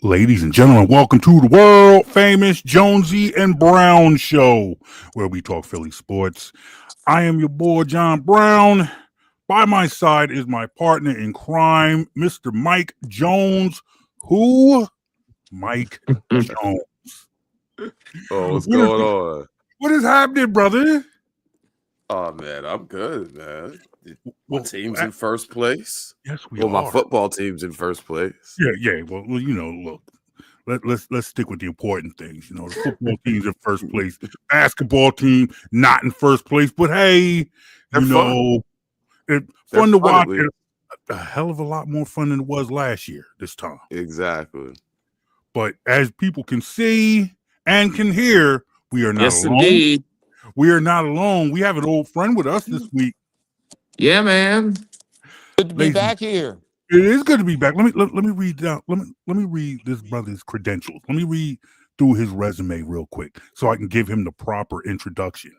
Ladies and gentlemen, welcome to the world famous Jonesy and Brown show, where we talk Philly sports. I am your boy, John Brown. By my side is my partner in crime, Mr. Mike Jones. Who? Mike Jones. Oh, what's What is, going on? what is happening, brother? Oh man, I'm good, man. My Well, team's in first place. yes, we Well, my are. football team's in first place. Yeah. Well, look. Let's stick with the important things. The football team's in first place. Basketball team not in first place, but hey, They're you fun. know, it They're fun to fun at watch. least. It a hell of a lot more fun than it was last year this time. Exactly. But as people can see and can hear, we are not Yes, alone. indeed. We are not alone. We have an old friend with us this week, Yeah, man. Good to be ladies. back here. It is good to be back. Let me read down. Let me read this brother's credentials. Let me read through his resume real quick so I can give him the proper introduction.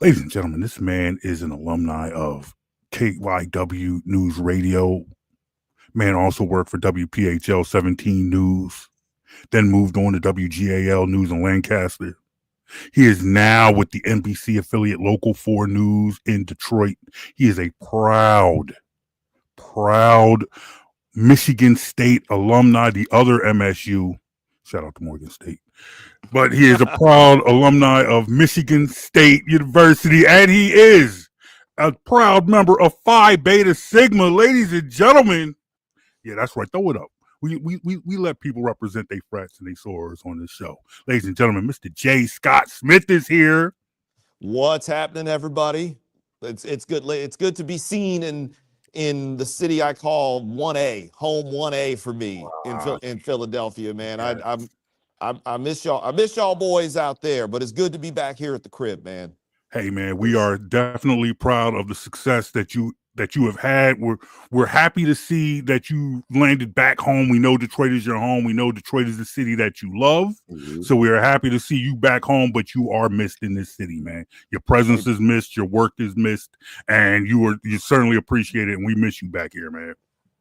Ladies and gentlemen, this man is an alumni of KYW News Radio. Man also worked for WPHL 17 News, then moved on to WGAL News in Lancaster. He is now with the NBC affiliate Local 4 News in Detroit. He is a proud Michigan State alumni, the other MSU. Shout out to Morgan State. But he is a proud alumni of Michigan State University, and he is a proud member of Phi Beta Sigma. Ladies and gentlemen, yeah, that's right. Throw it up. We let people represent their frats and their sorors on this show. Ladies and gentlemen, Mr. J. Scott Smith is here. What's happening, everybody? It's good. It's good to be seen in the city I call 1A, home 1A for me in Philadelphia, man. Yes. I miss y'all. I miss y'all boys out there, but it's good to be back here at the crib, man. Hey man, we are definitely proud of the success that you have had. We're happy to see that you landed back home. We know Detroit is your home. We know Detroit is the city that you love. Mhm. So we are happy to see you back home, but you are missed in this city, man. Your presence is missed, your work is missed, and you certainly appreciate it, and we miss you back here, man.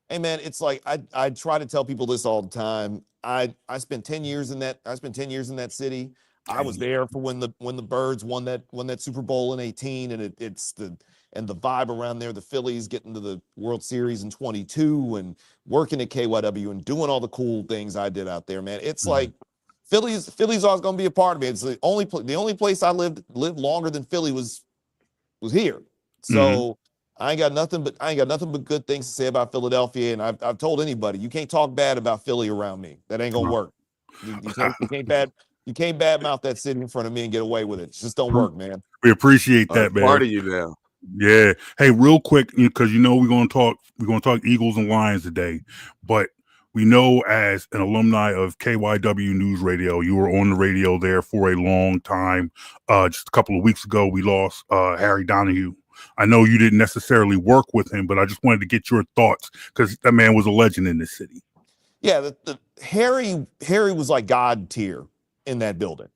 Hey, man, it's like I try to tell people this all the time. I spent 10 years in that. I spent 10 years in that city. I was there for when the Birds won that Super Bowl in 18, and it's the vibe around there. The Phillies getting to the World Series in 22, and working at KYW and doing all the cool things I did out there, man. It's like Philly's always gonna be a part of me. It's the only place I lived longer than Philly was here. So I ain't got nothing but good things to say about Philadelphia. And I've told anybody, you can't talk bad about Philly around me. That ain't gonna work. You can't badmouth that city in front of me and get away with it. It just don't work, man. We appreciate that, man. Part of you now. Yeah. Hey, real quick, because we're gonna talk Eagles and Lions today, but we know as an alumni of KYW News Radio, you were on the radio there for a long time. Just a couple of weeks ago, we lost Harry Donahue. I know you didn't necessarily work with him, but I just wanted to get your thoughts because that man was a legend in this city. Yeah, the Harry was like God tier in that building.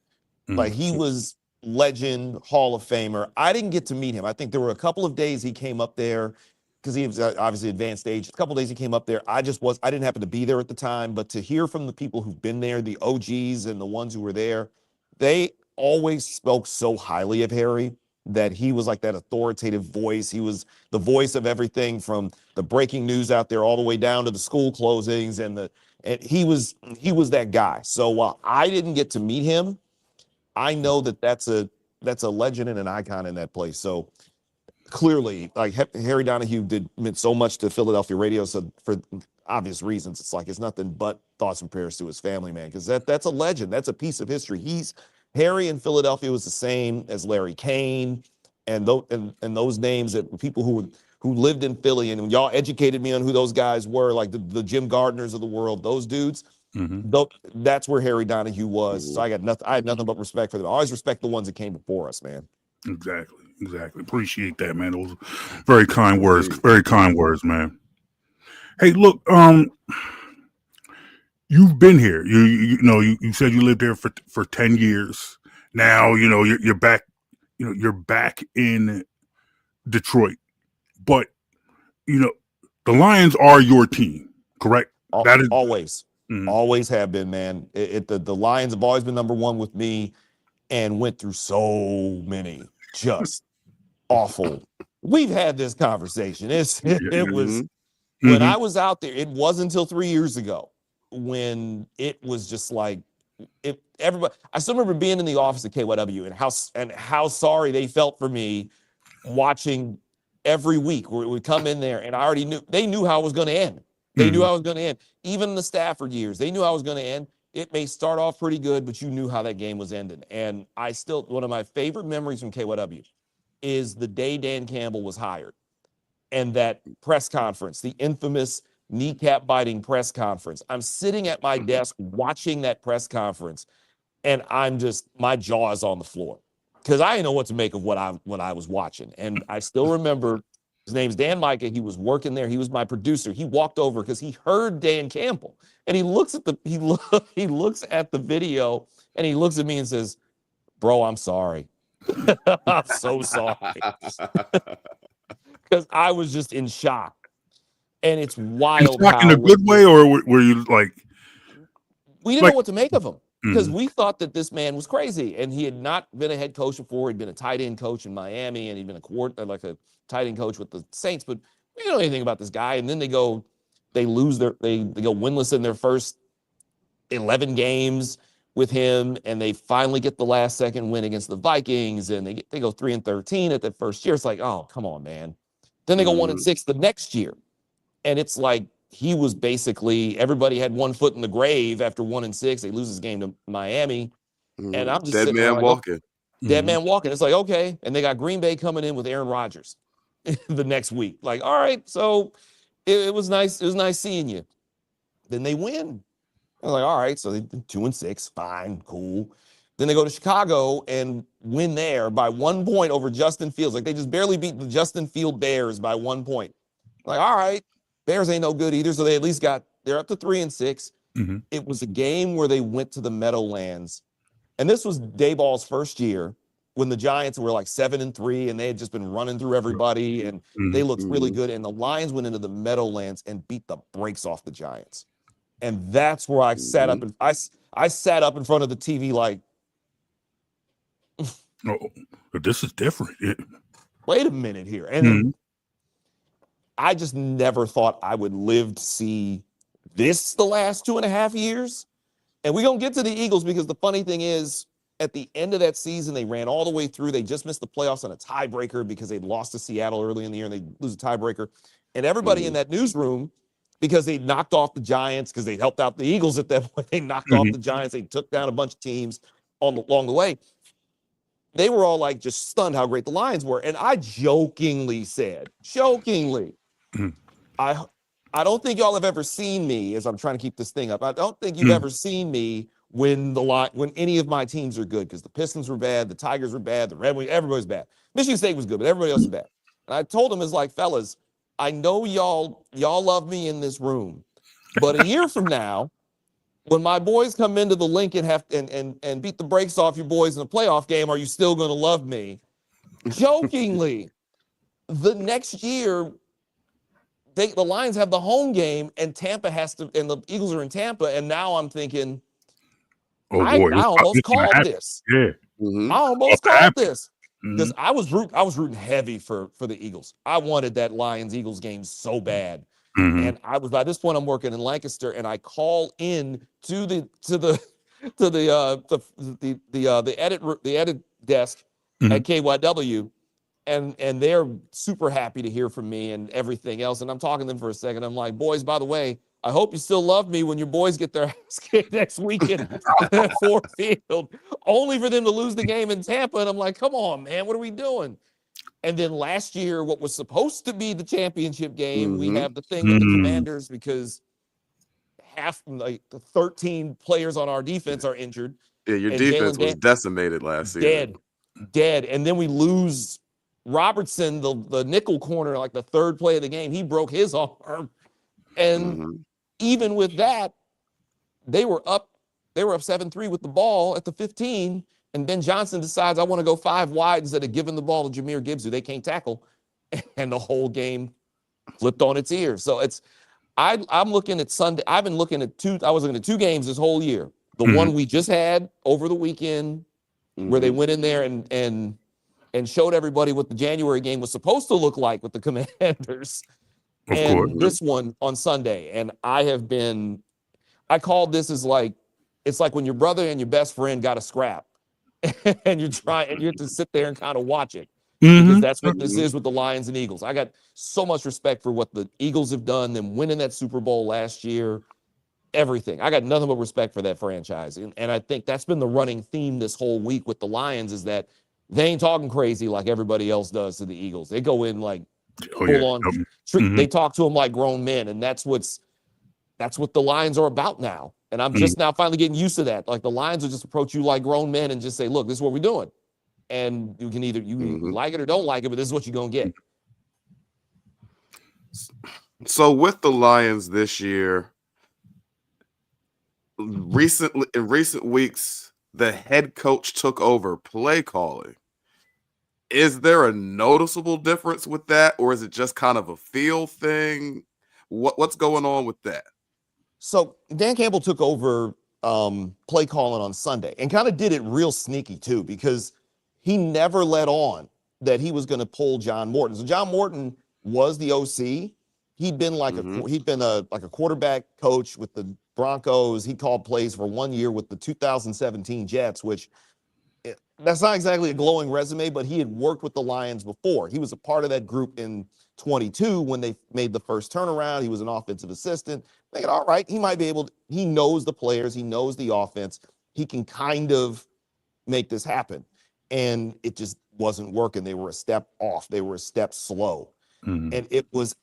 Like he was legend, Hall of Famer. I didn't get to meet him. I think there were a couple of days he came up there because he was obviously advanced age. A couple of days he came up there. I didn't happen to be there at the time, but to hear from the people who've been there, the OGs and the ones who were there, they always spoke so highly of Harry that he was like that authoritative voice. He was the voice of everything from the breaking news out there all the way down to the school closings and he was that guy. So while I didn't get to meet him, I know that's a legend and an icon in that place. So clearly, like Harry Donahue meant so much to Philadelphia radio. So for obvious reasons, it's nothing but thoughts and prayers to his family, man, because that's a legend. That's a piece of history. Harry in Philadelphia was the same as Larry Kane and those names that people who lived in Philly, and when y'all educated me on who those guys were, like the Jim Gardners of the world, those dudes. That's where Harry Donahue was. So I had nothing but respect for them. I always respect the ones that came before us, man. Exactly. Appreciate that, man. Those very kind words. Very kind words, man. Hey, look, you've been here. You said you lived there for 10 years. Now, you're back, you're back in Detroit. But, the Lions are your team, correct? That is Always. Mhm. Always have been, man. The Lions have always been number one with me and went through so many just awful. We've had this conversation. It was Mhm. when Mhm. I was out there, it wasn't until 3 years ago when it was just like everybody. I still remember being in the office at KYW and how sorry they felt for me watching every week where we would come in there and I already knew they knew how it was going to end. They knew Mhm. how it was going to end. Even in the Stafford years, they knew how it was going to end. It may start off pretty good, but you knew how that game was ending. And I still, one of my favorite memories from KYW is the day Dan Campbell was hired and that press conference, the infamous kneecap biting press conference. I'm sitting at my desk watching that press conference and I'm just, my jaw is on the floor because I didn't know what to make of what I was watching. And I still remember his name's Dan Micah. He was working there. He was my producer. He walked over because he heard Dan Campbell and he looks at he looks at the video and he looks at me and says, "Bro, I'm sorry. I'm so sorry." Because I was just in shock. And it's In wild shock in how a good way, or were you like we didn't like? know what to make of him because Mhm. we thought that this man was crazy and he had not been a head coach before. He'd been a tight end coach in Miami and he'd been like a tight end coach with the Saints, but we didn't know anything about this guy. And then they go winless in their first 11 games with him, and they finally get the last second win against the Vikings, and they go 3-13 at that first year. It's like, oh, come on, man. Then they go 1-6 the next year. And it's like he was basically everybody had one foot in the grave after 1-6. They lose this game to Miami. And I'm just Dead sitting there man like, oh, walking. dead Mhm. man walking. It's like, okay. And they got Green Bay coming in with Aaron Rodgers the next week. Like, all right, so it was nice. It was nice seeing you. Then they win. I was like, all right, so they 2-6, fine, cool. Then they go to Chicago and win there by 1 point over Justin Fields. Like they just barely beat the Justin Field Bears by 1 point. Like, all right, Bears ain't no good either. So they at least they're up to 3-6. Mhm. It was a game where they went to the Meadowlands. And this was Dayball's first year when the Giants were like 7-3 and they had just been running through everybody and they Mhm. looked really good. And the Lions went into the Meadowlands and beat the brakes off the Giants. And that's where I sat up and I sat up in front of the TV like, Oh, but this is different. wait a minute here. And Mhm. I just never thought I would live to see this the last 2.5 years. And we're going to get to the Eagles because the funny thing is, at the end of that season, they ran all the way through. They just missed the playoffs on a tiebreaker because they'd lost to Seattle early in the year and they lose a tiebreaker. And everybody in that newsroom, because they knocked off the Giants, because they helped out the Eagles at that point, they knocked off the Giants. They took down a bunch of teams along the way. They were all like just stunned how great the Lions were. And I jokingly said, Mhm. I don't think y'all have ever seen me as I'm trying to keep this thing up. I don't think you've Mhm. ever seen me when any of my teams are good because the Pistons were bad, the Tigers were bad, the Red Wings, everybody's bad. Michigan State was good, but everybody else is bad. And I told them, it's like, fellas, I know y'all love me in this room, but a year from now, when my boys come into the link and beat the brakes off your boys in a playoff game, are you still going to love me? Jokingly, the next year the Lions have the home game and Tampa has to, and the Eagles are in Tampa. And now I'm thinking, Oh I boy, almost this gonna called happen. this. Yeah, I about almost to called happen. this because Mhm. I was rooting heavy for the Eagles. I wanted that Lions Eagles game so bad. Mhm. And I was, by this point, I'm working in Lancaster and I call in to the edit desk Mhm. at KYW and they're super happy to hear from me and everything else. And I'm talking to them for a second. I'm like, boys, by the way, I hope you still love me when your boys get their ass kicked next weekend at Ford Field, only for them to lose the game in Tampa. And I'm like, come on, man, what are we doing? And then last year, what was supposed to be the championship game, we have the thing with the Mhm. Commanders because half, like the 13 players on our defense are injured, Yeah, your and defense Jalen was decimated last season. dead. And then we lose Robertson, the nickel corner, like the third play of the game. He broke his arm. And even with that, they were up 7-3 with the ball at the 15. And Ben Johnson decides I want to go 5 wide instead of giving the ball to Jahmyr Gibbs, who they can't tackle. And the whole game flipped on its ear. So I'm looking at Sunday. I've been looking at I was looking at 2 games this whole year. The Mhm. one we just had over the weekend, where they went in there and showed everybody what the January game was supposed to look like with the Commanders, Of course. and this one on Sunday. And I called this as like, it's like when your brother and your best friend got a scrap, and you have to sit there and kind of watch it, because that's what this is with the Lions and Eagles. I got so much respect for what the Eagles have done, them winning that Super Bowl last year, everything. I got nothing but respect for that franchise. And I think that's been the running theme this whole week with the Lions, is that they ain't talking crazy like everybody else does to the Eagles. They go in like full on. They talk to them like grown men, and that's what the Lions are about now. And I'm just now finally getting used to that. Like, the Lions will just approach you like grown men and just say, look, this is what we're doing. And you can either like it or don't like it, but this is what you're going to get. So with the Lions this year, in recent weeks, the head coach took over play calling. Is there a noticeable difference with that, or is it just kind of a feel thing? What's going on with that? So Dan Campbell took over play calling on Sunday, and kind of did it real sneaky too, because he never let on that he was going to pull John Morton. So John Morton was the OC. He'd been like a quarterback coach with the Broncos. He called plays for 1 year with the 2017 Jets, which that's not exactly a glowing resume, but he had worked with the Lions before. He was a part of that group in 22 when they made the first turnaround. He was an offensive assistant. Thinking, all right, he might be able to, he knows the players, he knows the offense. He can kind of make this happen. And it just wasn't working. They were a step off. They were a step slow. And it was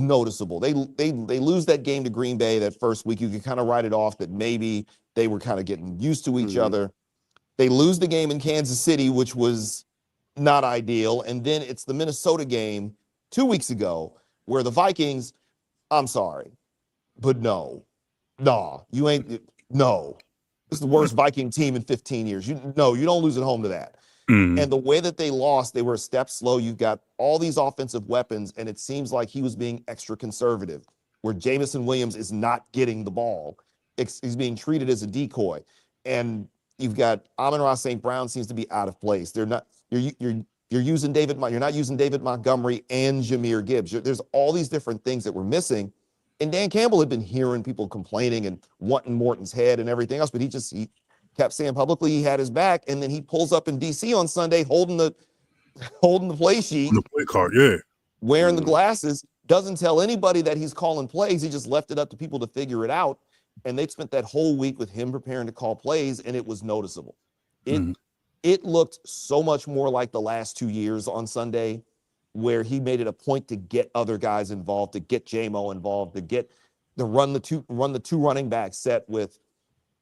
noticeable. They lose that game to Green Bay that first week. You can kind of write it off that maybe they were kind of getting used to each other. They lose the game in Kansas City, which was not ideal. And then it's the Minnesota game 2 weeks ago where the Vikings, I'm sorry, but no, you ain't, no. It's the worst Viking team in 15 years. You don't lose at home to that. And the way that they lost, they were a step slow. You've got all these offensive weapons, and it seems like he was being extra conservative, where Jamison Williams is not getting the ball. He's being treated as a decoy. And you've got Amon-Ra St. Brown seems to be out of place. They're not, you're using you're not using David Montgomery and Jahmyr Gibbs. There's all these different things that we're missing. And Dan Campbell had been hearing people complaining and wanting Morton's head and everything else, but he kept saying publicly he had his back. And then he pulls up in DC on Sunday holding the play sheet, on the play card, yeah, wearing the glasses, doesn't tell anybody that he's calling plays. He just left it up to people to figure it out. And they spent that whole week with him preparing to call plays, and it was noticeable. It looked so much more like the last 2 years on Sunday, where he made it a point to get other guys involved, to get J-Mo involved, to run the two running back set with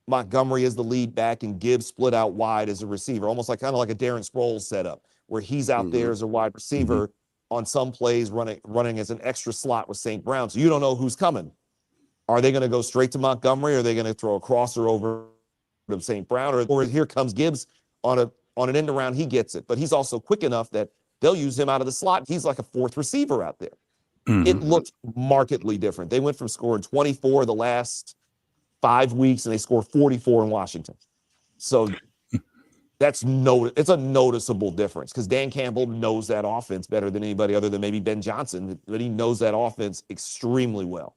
Montgomery as the lead back and Gibbs split out wide as a receiver, almost like kind of like a Darren Sproles setup, where he's out there as a wide receiver on some plays, running as an extra slot with St. Brown. So you don't know who's coming. Are they going to go straight to Montgomery? Or are they going to throw a crosser over to St. Brown? Or here comes Gibbs on an end around, he gets it. But he's also quick enough that they'll use him out of the slot. He's like a fourth receiver out there. It looked markedly different. They went from scoring 24 the last 5 weeks, and they scored 44 in Washington. So it's a noticeable difference, because Dan Campbell knows that offense better than anybody other than maybe Ben Johnson, but he knows that offense extremely well.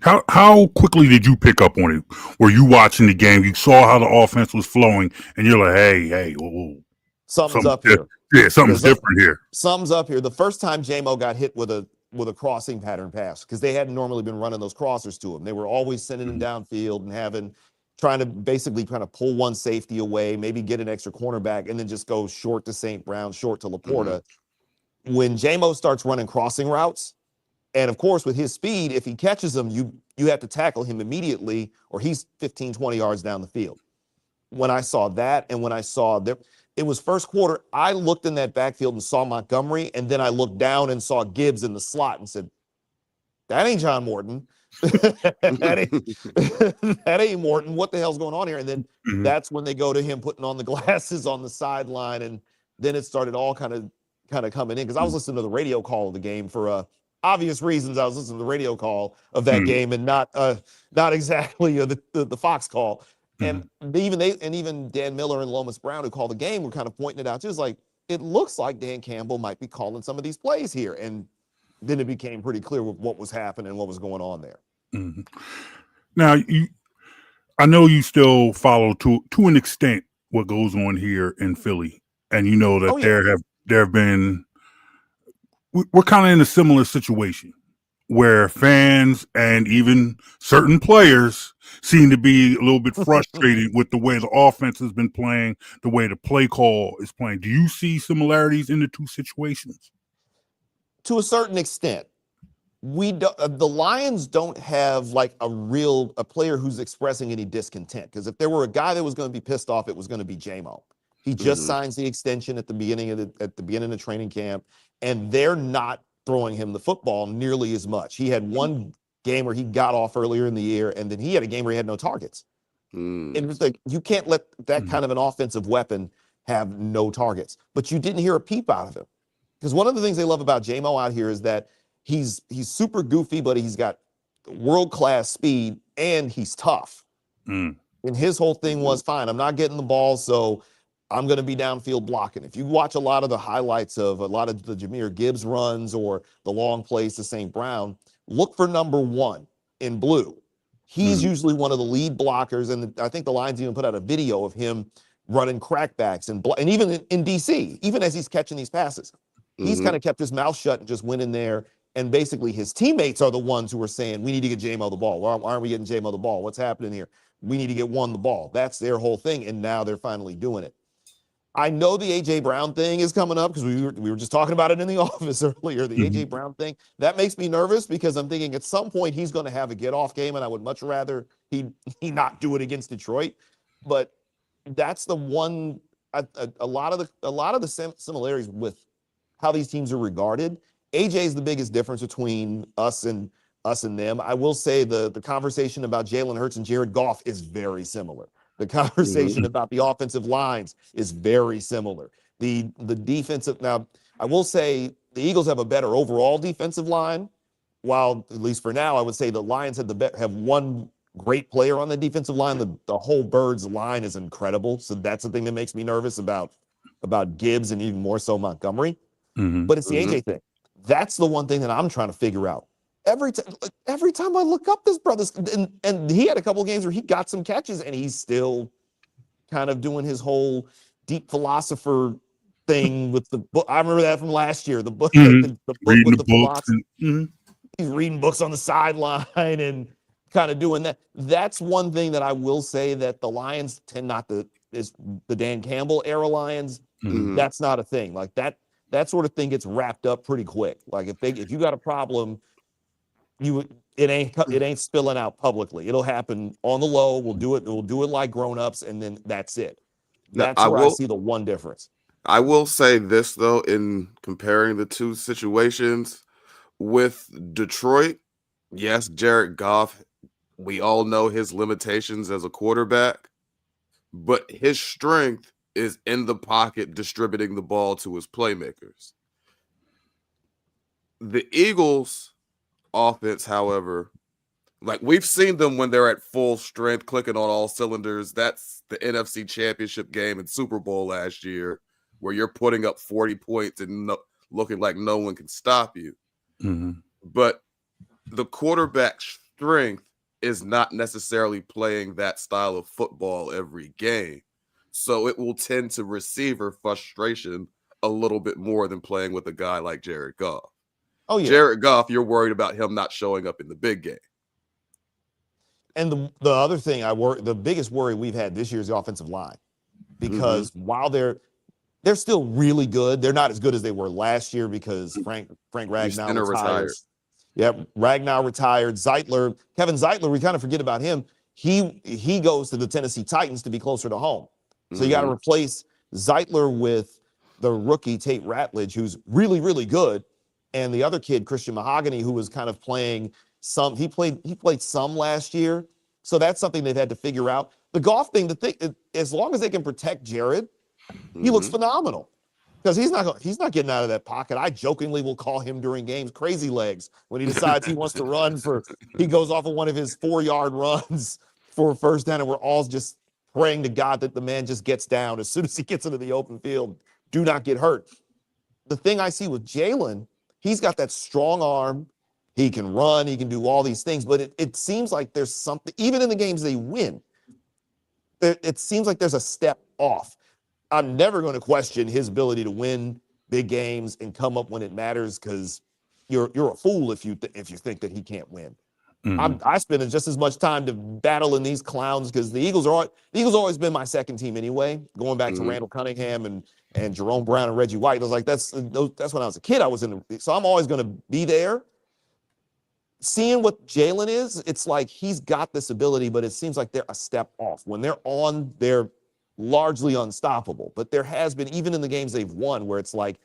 How quickly did you pick up on it? Were you watching the game? You saw how the offense was flowing, and you're like, hey, whoa. Something's up here. Yeah, something's different here. Something's up here. The first time J-Mo got hit with a crossing pattern pass, because they hadn't normally been running those crossers to him. They were always sending him downfield and trying to basically kind of pull one safety away, maybe get an extra cornerback, and then just go short to St. Brown, short to Laporta. When J-Mo starts running crossing routes, and of course, with his speed, if he catches them, you have to tackle him immediately, or he's 15, 20 yards down the field. When I saw that, and when I saw it was first quarter, I looked in that backfield and saw Montgomery, and then I looked down and saw Gibbs in the slot and said, that ain't John Morton. that ain't Morton. What the hell's going on here? And then that's when they go to him putting on the glasses on the sideline, and then it started all kind of coming in, because I was listening to the radio call of the game for obvious reasons, I was listening to the radio call of that game and not exactly the Fox call. And even Dan Miller and Lomas Brown, who called the game, were kind of pointing it out. Just like, it looks like Dan Campbell might be calling some of these plays here. And then it became pretty clear what was happening and what was going on there. Mm-hmm. Now, I know you still follow to an extent what goes on here in Philly, and you know that there have been. We're kind of in a similar situation where fans and even certain players seem to be a little bit frustrated with the way the offense has been playing, the way the play call is playing. Do you see similarities in the two situations? To a certain extent. The Lions don't have like a player who's expressing any discontent, because if there were a guy that was going to be pissed off, it was going to be J-Mo. He just signs the extension at the beginning of training camp, and they're not throwing him the football nearly as much. He had one game where he got off earlier in the year, and then he had a game where he had no targets. And it was like, you can't let that kind of an offensive weapon have no targets. But you didn't hear a peep out of him, because one of the things they love about J-Mo out here is that he's super goofy, but he's got world-class speed, and he's tough. And his whole thing was, fine, I'm not getting the ball, so I'm going to be downfield blocking. If you watch a lot of the highlights of a lot of the Jahmyr Gibbs runs or the long plays to St. Brown, look for number 1 in blue. He's usually one of the lead blockers, and I think the Lions even put out a video of him running crackbacks, and even in D.C., even as he's catching these passes. He's kind of kept his mouth shut and just went in there. And basically, his teammates are the ones who are saying, we need to get J-Mo the ball. Why aren't we getting J-Mo the ball? What's happening here? We need to get one the ball. That's their whole thing, and now they're finally doing it. I know the A.J. Brown thing is coming up, because we were just talking about it in the office earlier, the A.J. Brown thing. That makes me nervous, because I'm thinking at some point he's going to have a get-off game, and I would much rather he not do it against Detroit. But that's the one, a lot of the similarities with how these teams are regarded. AJ is the biggest difference between us and them. I will say the conversation about Jalen Hurts and Jared Goff is very similar. The conversation about the offensive lines is very similar. The defensive, now I will say the Eagles have a better overall defensive line, while at least for now I would say the Lions have one great player on the defensive line. The whole Birds line is incredible, so that's the thing that makes me nervous about Gibbs and even more so Montgomery. But it's the AJ thing. That's the one thing that I'm trying to figure out. Every time I look up this brother's, and he had a couple of games where he got some catches, and he's still kind of doing his whole deep philosopher thing with the book. I remember that from last year. The book, the book reading with the the philosophy. books. He's reading books on the sideline and kind of doing that. That's one thing that I will say that the Lions tend not to, is the Dan Campbell era Lions. That's not a thing. Like that sort of thing gets wrapped up pretty quick. Like if you got a problem, it ain't spilling out publicly. It'll happen on the low. We'll do it like grown-ups, and then that's it. That's where I see the one difference. I will say this, though, in comparing the two situations with Detroit, yes, Jared Goff, we all know his limitations as a quarterback, but his strength is in the pocket distributing the ball to his playmakers. The Eagles' offense, however, like we've seen them when they're at full strength, clicking on all cylinders. That's the NFC Championship game and Super Bowl last year, where you're putting up 40 points and looking like no one can stop you. But the quarterback's strength is not necessarily playing that style of football every game. So it will tend to receiver frustration a little bit more than playing with a guy like Jared Goff. Oh, yeah. Jared Goff, you're worried about him not showing up in the big game. And the other thing the biggest worry we've had this year is the offensive line, because while they're still really good, they're not as good as they were last year, because Frank Ragnow retired. Yeah, Ragnow retired. Kevin Zeitler, we kind of forget about him. He goes to the Tennessee Titans to be closer to home. So you got to replace Zeitler with the rookie Tate Ratledge, who's really, really good, and the other kid, Christian Mahogany, who was kind of playing some. He played some last year, so that's something they've had to figure out. The Goff thing, as long as they can protect Jared, he looks phenomenal. Because he's not getting out of that pocket. I jokingly will call him during games crazy legs when he decides he wants to run he goes off of one of his 4-yard runs for a first down, and we're all just praying to God that the man just gets down as soon as he gets into the open field. Do not get hurt. The thing I see with Jalen, he's got that strong arm. He can run, he can do all these things, but it seems like there's something, even in the games they win, it seems like there's a step off. I'm never going to question his ability to win big games and come up when it matters, because you're a fool if you think that he can't win. I spend just as much time to battling these clowns, because the Eagles always been my second team anyway. Going back to Randall Cunningham and Jerome Brown and Reggie White, I was like, that's when I was a kid. I was so I'm always going to be there. Seeing what Jalen is, it's like he's got this ability, but it seems like they're a step off. When they're on, they're largely unstoppable. But there has been, even in the games they've won, where it's like,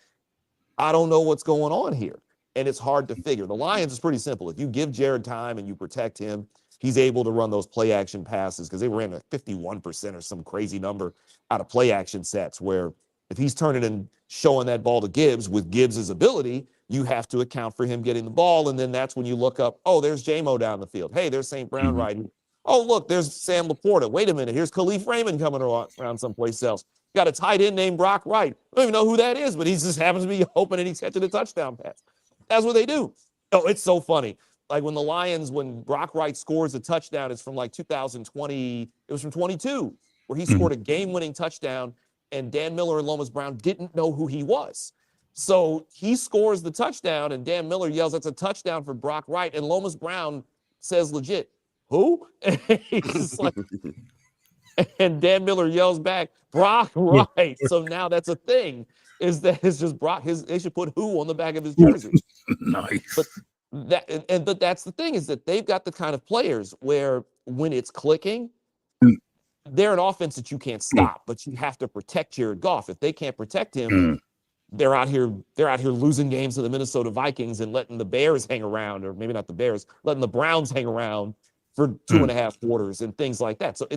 I don't know what's going on here. And it's hard to figure. The Lions is pretty simple. If you give Jared time and you protect him, he's able to run those play action passes, because they ran a 51% or some crazy number out of play action sets, where if he's turning and showing that ball to Gibbs with Gibbs's ability, you have to account for him getting the ball. And then that's when you look up, oh, there's J-Mo down the field. Hey, there's St. Brown riding. Oh, look, there's Sam Laporta. Wait a minute. Here's Khalif Raymond coming around someplace else. Got a tight end named Brock Wright. I don't even know who that is, but he just happens to be open and he's catching a touchdown pass. That's what they do. Oh, it's so funny. Like when Brock Wright scores a touchdown, it's from like 2020. It was from 22, where he scored a game-winning touchdown, and Dan Miller and Lomas Brown didn't know who he was. So he scores the touchdown, and Dan Miller yells, "That's a touchdown for Brock Wright." And Lomas Brown says legit, "Who?" And he's just like, and Dan Miller yells back, "Brock Wright." So now that's a thing, is that it's just Brock. They should put "who" on the back of his jersey. Nice. But that's the thing, is that they've got the kind of players where when it's clicking, they're an offense that you can't stop, but you have to protect Jared Goff. If they can't protect him, they're out here losing games to the Minnesota Vikings and letting the Bears hang around, or maybe not the Bears, letting the Browns hang around for 2.5 quarters and things like that. So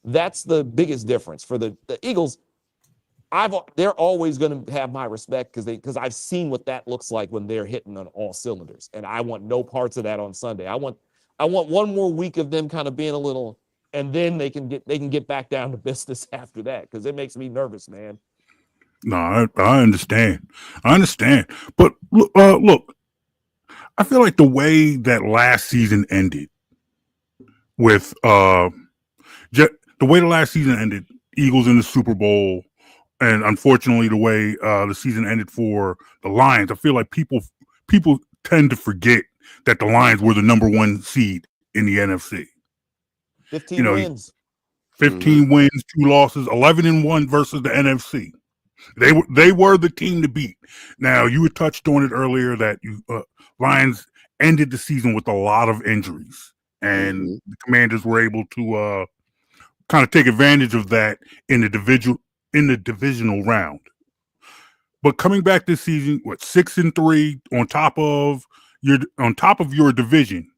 that's the biggest difference for the Eagles. They're always going to have my respect, because I've seen what that looks like when they're hitting on all cylinders, and I want no parts of that on Sunday. I want one more week of them kind of being a little, and then they can get back down to business after that, because it makes me nervous, man. No, I understand. But look, I feel like the way that last season ended with the way the last season ended, Eagles in the Super Bowl, and unfortunately the way the season ended for the Lions, I feel like people tend to forget that the Lions were the number 1 seed in the NFC. 15 wins. 15 wins, 2 losses, 11-1 versus the NFC. They were the team to beat. Now, you had touched on it earlier that Lions ended the season with a lot of injuries, and the Commanders were able to kind of take advantage of that in the divisional round. But coming back this season, 6-3 on top of your division.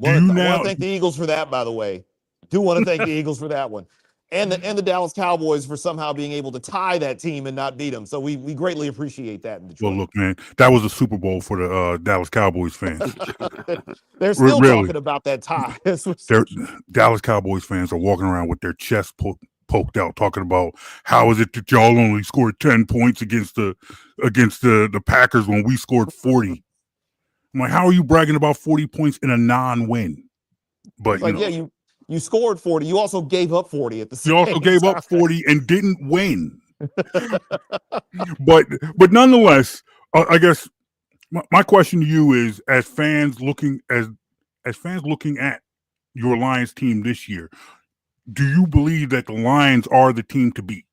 I want to thank the Eagles for that, by the way. Do want to thank the Eagles for that one. And the Dallas Cowboys for somehow being able to tie that team and not beat them. So we greatly appreciate that in Detroit. Well, look, man, that was a Super Bowl for the Dallas Cowboys fans. They're still talking about that tie. Dallas Cowboys fans are walking around with their chests poked out, talking about how is it that y'all only scored 10 points against the Packers when we scored 40. I'm like, how are you bragging about 40 points in a non-win? But you scored 40. You also gave up 40 at the same time. You also gave up 40 and didn't win. but nonetheless, I guess my question to you is, as fans looking at your Lions team this year, do you believe that the Lions are the team to beat?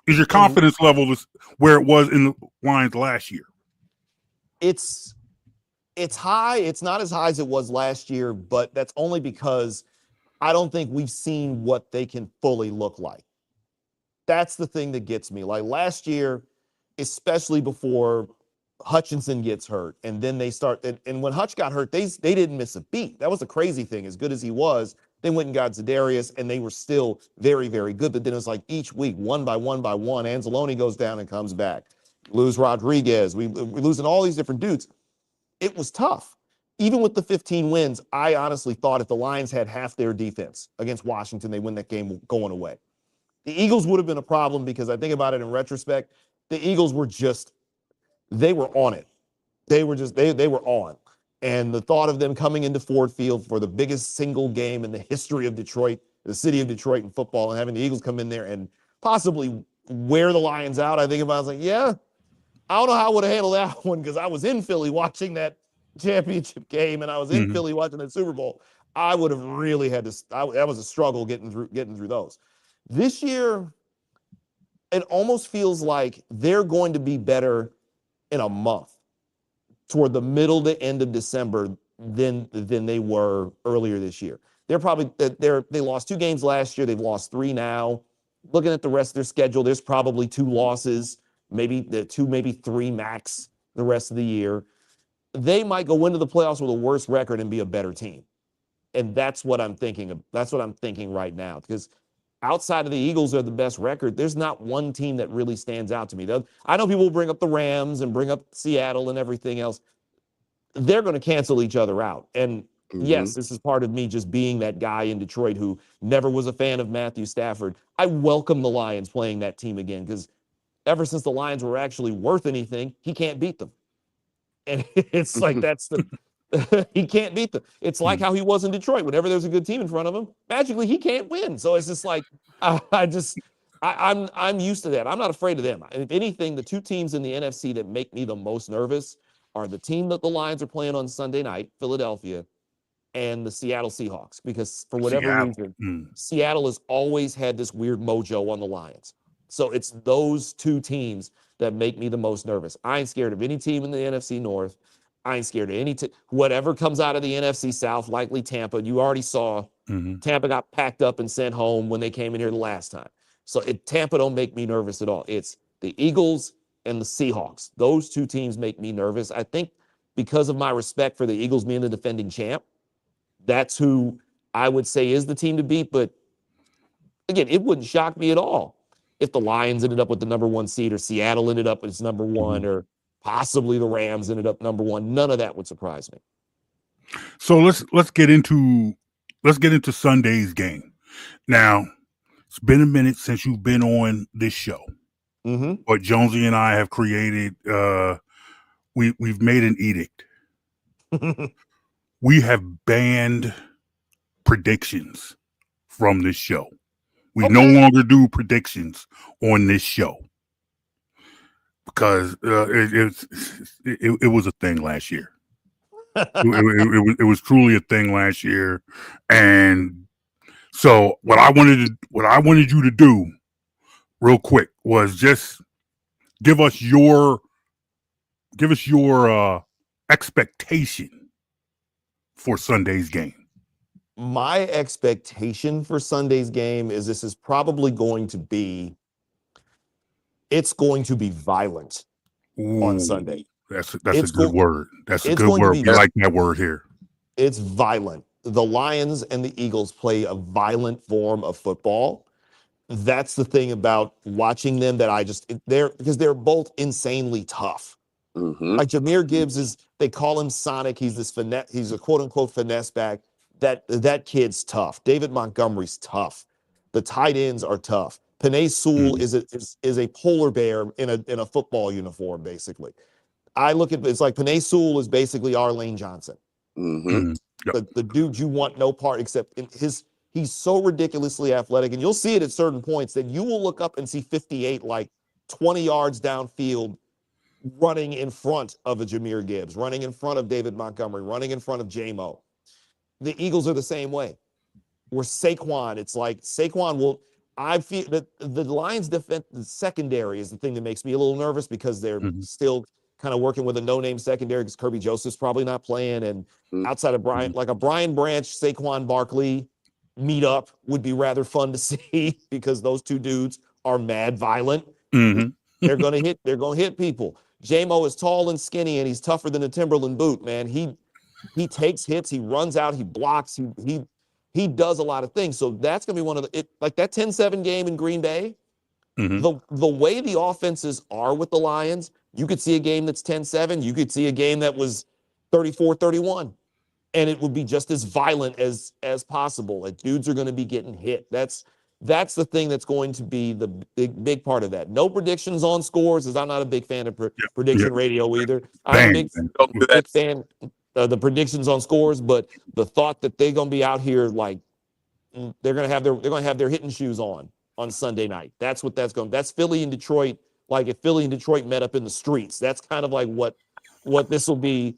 Is your confidence level where it was in the Lions last year? It's high. It's not as high as it was last year, but that's only because I don't think we've seen what they can fully look like. That's the thing that gets me. Like last year, especially before Hutchinson gets hurt, and then they start, and when Hutch got hurt, they didn't miss a beat. That was the crazy thing. As good as he was, They went and got Za'Darius, and they were still very, very good. But then it was like each week, one by one by one, Anzalone goes down and comes back. We lose Rodriguez. We're losing all these different dudes. It was tough. Even with the 15 wins, I honestly thought if the Lions had half their defense against Washington, they win that game going away. The Eagles would have been a problem because I think about it in retrospect, the Eagles were just, they were on it. They were just, they were on. And the thought of them coming into Ford Field for the biggest single game in the history of Detroit, the city of Detroit in football, and having the Eagles come in there and possibly wear the Lions out, I think about it, I was like, yeah, I don't know how I would have handled that one because I was in Philly watching that championship game and I was in Philly watching that Super Bowl. I would have really had to, that was a struggle getting through those. This year, it almost feels like they're going to be better in a month toward the middle to end of December than they were earlier this year. They're probably, they lost 2 games last year. They've lost 3 now. Looking at the rest of their schedule, there's probably 2 losses, maybe 2, maybe 3 max the rest of the year. They might go into the playoffs with a worse record and be a better team. And that's what I'm thinking of. That's what I'm thinking right now. Because outside of the Eagles are the best record, there's not one team that really stands out to me. I know people will bring up the Rams and bring up Seattle and everything else. They're going to cancel each other out. And yes, this is part of me just being that guy in Detroit who never was a fan of Matthew Stafford. I welcome the Lions playing that team again because ever since the Lions were actually worth anything, he can't beat them. And it's like that's the he can't beat them. It's like how he was in Detroit. Whenever there's a good team in front of him, magically he can't win. So it's just like I'm used to that. I'm not afraid of them. If anything, the 2 teams in the NFC that make me the most nervous are the team that the Lions are playing on Sunday night, Philadelphia, and the Seattle Seahawks. Because for whatever reason, Seattle has always had this weird mojo on the Lions. So it's those 2 teams that make me the most nervous. I ain't scared of any team in the NFC North. I ain't scared of any whatever comes out of the NFC South, likely Tampa. You already saw Tampa got packed up and sent home when they came in here the last time. So Tampa don't make me nervous at all. It's the Eagles and the Seahawks. Those 2 teams make me nervous. I think because of my respect for the Eagles being the defending champ, that's who I would say is the team to beat. But again, it wouldn't shock me at all if the Lions ended up with the number 1 seed or Seattle ended up with its number 1 or possibly the Rams ended up number 1. None of that would surprise me. So let's get into Sunday's game. Now, it's been a minute since you've been on this show. But Jonesy and I have created we've made an edict. We have banned predictions from this show. We no longer do predictions on this show because it was a thing last year. It was truly a thing last year, and so what I wanted you to do, real quick, was just give us your expectation for Sunday's game. My expectation for Sunday's game is this is probably going to be violent on Sunday. That's a good word. That's a good word. We like that word here. It's violent. The Lions and the Eagles play a violent form of football. That's the thing about watching them that because they're both insanely tough. Like Jahmyr Gibbs they call him Sonic. He's this finesse. He's a quote unquote finesse back. That kid's tough. David Montgomery's tough. The tight ends are tough. Penei Sewell is a polar bear in a football uniform, basically. I look at it's like Penei Sewell is basically our Lane Johnson. Yep. The dude you want no part except in he's so ridiculously athletic, and you'll see it at certain points that you will look up and see 58 like 20 yards downfield running in front of a Jahmyr Gibbs, running in front of David Montgomery, running in front of J-Mo. The Eagles are the same way. Where Saquon, it's like Saquon I feel that the Lions' defense secondary is the thing that makes me a little nervous because they're still kind of working with a no-name secondary because Kirby Joseph's probably not playing. And outside of Brian, like a Brian Branch, Saquon Barkley meet up would be rather fun to see because those 2 dudes are mad violent. They're gonna hit people. J-Mo is tall and skinny, and he's tougher than a Timberland boot, man. He takes hits, he runs out, he blocks, He does a lot of things. So that's going to be one of like that 10-7 game in Green Bay. Mhm. The way the offenses are with the Lions, you could see a game that's 10-7. You could see a game that was 34-31. And it would be just as violent as possible. Like dudes are going to be getting hit. That's the thing that's going to be the big part of that. No predictions on scores, as I'm not a big fan of prediction radio either. I'm a Bang. Don't do that. big fan of the predictions on scores, but the thought that they're going to be out here like they're going to have their hitting shoes on Sunday night. That's what that's Philly and Detroit. Like if Philly and Detroit met up in the streets, that's kind of like what this will be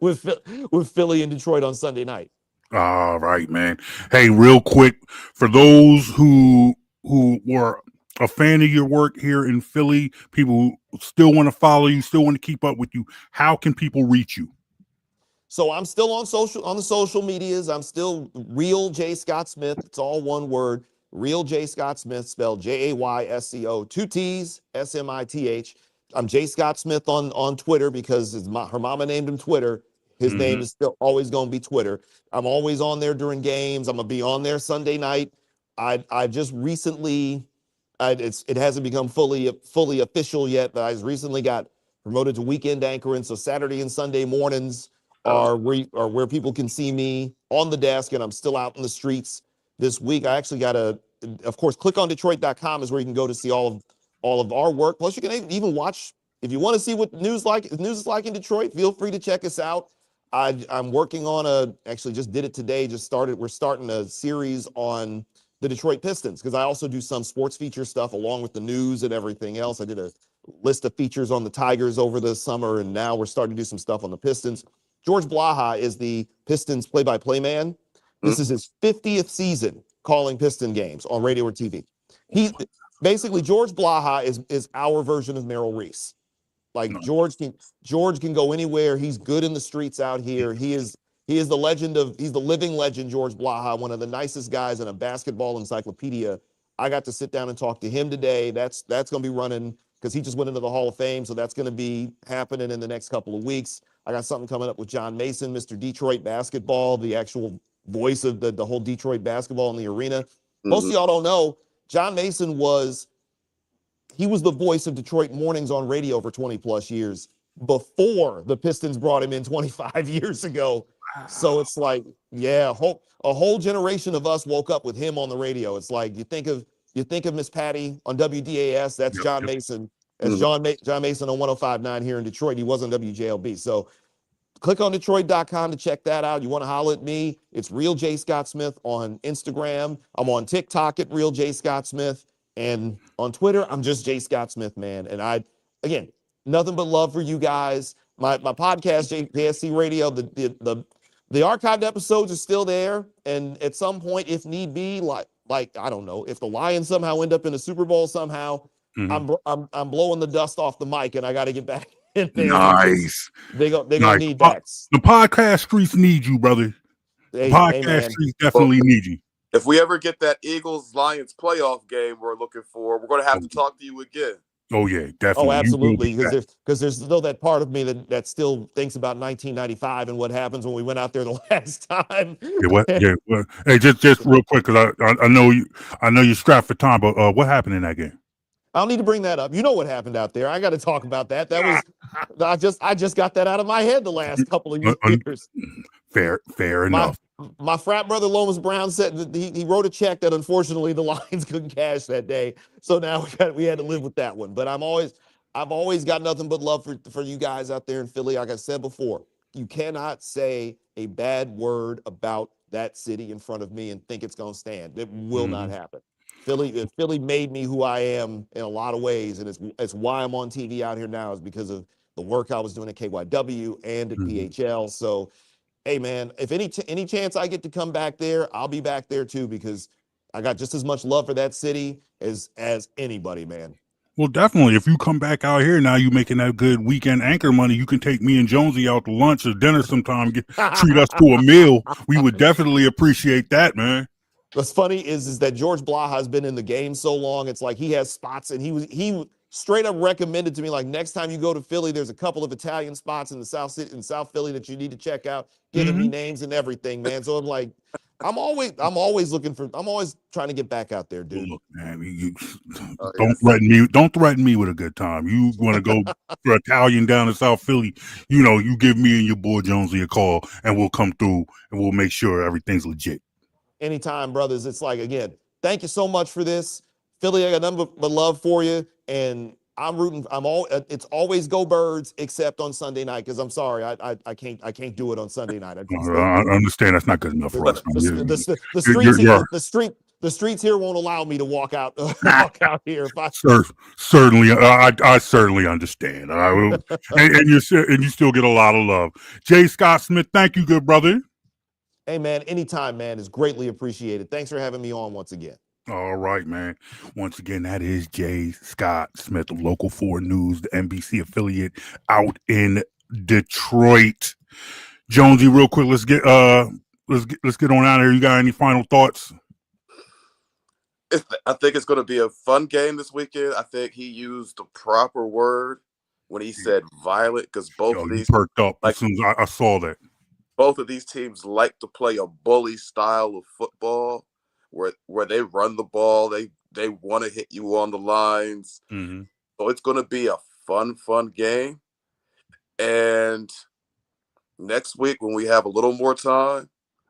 with Philly and Detroit on Sunday night. All right, man. Hey, real quick, for those who were a fan of your work here in Philly, people who still want to follow you, still want to keep up with you, how can people reach you? So I'm still on the social medias. I'm still Real J Scott Smith. It's all one word. Real J Scott Smith, spelled JAYSCO, 2 T's, SMITH. I'm J Scott Smith on Twitter because her mama named him Twitter. His name is still always going to be Twitter. I'm always on there during games. I'm going to be on there Sunday night. I just recently, it hasn't become fully official yet, but I just recently got promoted to weekend anchoring. So Saturday and Sunday mornings are where people can see me on the desk, and I'm still out in the streets this week. I actually got of course, clickondetroit.com is where you can go to see all of our work. Plus, you can even watch if you want to see what news is like in Detroit. Feel free to check us out. I'm working on actually just did it today. We're starting a series on the Detroit Pistons because I also do some sports feature stuff along with the news and everything else. I did a list of features on the Tigers over the summer, and now we're starting to do some stuff on the Pistons. George Blaha is the Pistons play-by-play man. This is his 50th season calling Piston games on radio or TV. He basically George Blaha is our version of Merrill Reese. Like George can go anywhere. He's good in the streets out here. He's the living legend, George Blaha, one of the nicest guys in a basketball encyclopedia. I got to sit down and talk to him today. That's going to be running because he just went into the Hall of Fame. So that's going to be happening in the next couple of weeks. I got something coming up with John Mason, Mr. Detroit basketball, the actual voice of the whole Detroit basketball in the arena. Most of y'all don't know, John Mason was the voice of Detroit mornings on radio for 20 plus years before the Pistons brought him in 25 years ago. So it's like, yeah, a whole generation of us woke up with him on the radio. It's like you think of Miss Patty on WDAS, that's John Mason. That's John Mason on 105.9 here in Detroit. He was on WJLB. So clickondetroit.com to check that out. You want to holler at me? It's Real J Scott Smith on Instagram. I'm on TikTok at Real J Scott Smith. And on Twitter, I'm just J Scott Smith, man. And again, nothing but love for you guys. My podcast, JSC Radio, the archived episodes are still there. And at some point, if need be, like I don't know, if the Lions somehow end up in a Super Bowl somehow, I'm blowing the dust off the mic, and I got to get back in there. Nice. They're gonna need that. The podcast streets need you, brother. The podcast streets definitely need you. If we ever get that Eagles-Lions playoff game we're looking for, we're going to have to talk to you again. Oh, yeah, definitely. Oh, absolutely, because there's still that part of me that still thinks about 1995 and what happens when we went out there the last time. Hey, just real quick, because I know you're strapped for time, but what happened in that game? I don't need to bring that up. You know what happened out there. I got to talk about that. That was I just got that out of my head the last couple of years. Fair enough. My frat brother Lomas Brown said that he wrote a check that unfortunately the Lions couldn't cash that day. So now we had to live with that one. But I've always got nothing but love for you guys out there in Philly. Like I said before, you cannot say a bad word about that city in front of me and think it's going to stand. It will not happen. Philly made me who I am in a lot of ways, and it's why I'm on TV out here now is because of the work I was doing at KYW and at PHL. So, hey man, if any chance I get to come back there, I'll be back there too because I got just as much love for that city as anybody, man. Well, definitely. If you come back out here now, you making that good weekend anchor money. You can take me and Jonesy out to lunch or dinner sometime. Treat us to a meal. We would definitely appreciate that, man. What's funny is that George Blaha has been in the game so long. It's like he has spots, and he straight up recommended to me, like, next time you go to Philly, there's a couple of Italian spots in South Philly that you need to check out, giving me names and everything, man. So I'm like, I'm always trying to get back out there, dude. Look, man, don't threaten me with a good time. You want to go for Italian down in South Philly? You give me and your boy Jonesy a call, and we'll come through and we'll make sure everything's legit. Anytime, brothers. It's like, again, thank you so much for this. Philly, I got nothing but love for you, and I'm rooting. It's always go Birds, except on Sunday night, because I'm sorry, I can't do it on Sunday night. I understand that's not good enough for us. The streets here won't allow me to walk out here. Certainly, I certainly understand. And you still get a lot of love. J. Scott Smith, thank you, good brother. Hey, man, anytime, man, is greatly appreciated. Thanks for having me on once again. All right, man. Once again, that is J. Scott Smith of Local 4 News, the NBC affiliate out in Detroit. Jonesy, real quick, let's get on out of here. You got any final thoughts? I think it's going to be a fun game this weekend. I think he used the proper word when he said violent, because both of these perked up as soon as I saw that. Both of these teams like to play a bully style of football where they run the ball. They want to hit you on the lines. Mm-hmm. So it's going to be a fun game. And next week, when we have a little more time,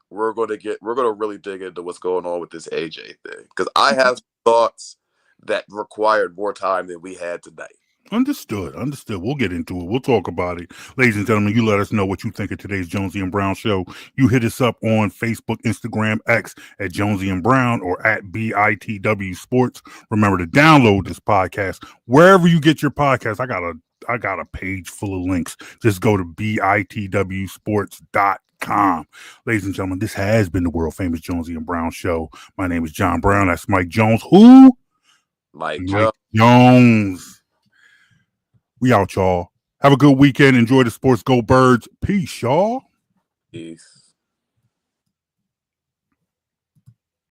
we're going to really dig into what's going on with this AJ thing, because I have thoughts that required more time than we had tonight. Understood. We'll get into it. We'll talk about it. Ladies and gentlemen, you let us know what you think of today's Jonesy and Brown show. You hit us up on Facebook, Instagram, X at Jonesy and Brown or at BITW Sports. Remember to download this podcast wherever you get your podcast. I got a page full of links. Just go to bitwsports.com. Ladies and gentlemen, this has been the world famous Jonesy and Brown show. My name is John Brown. That's Mike Jones. Who? Mike Jones. We out, y'all. Have a good weekend. Enjoy the sports. Go Birds. Peace, y'all. Peace.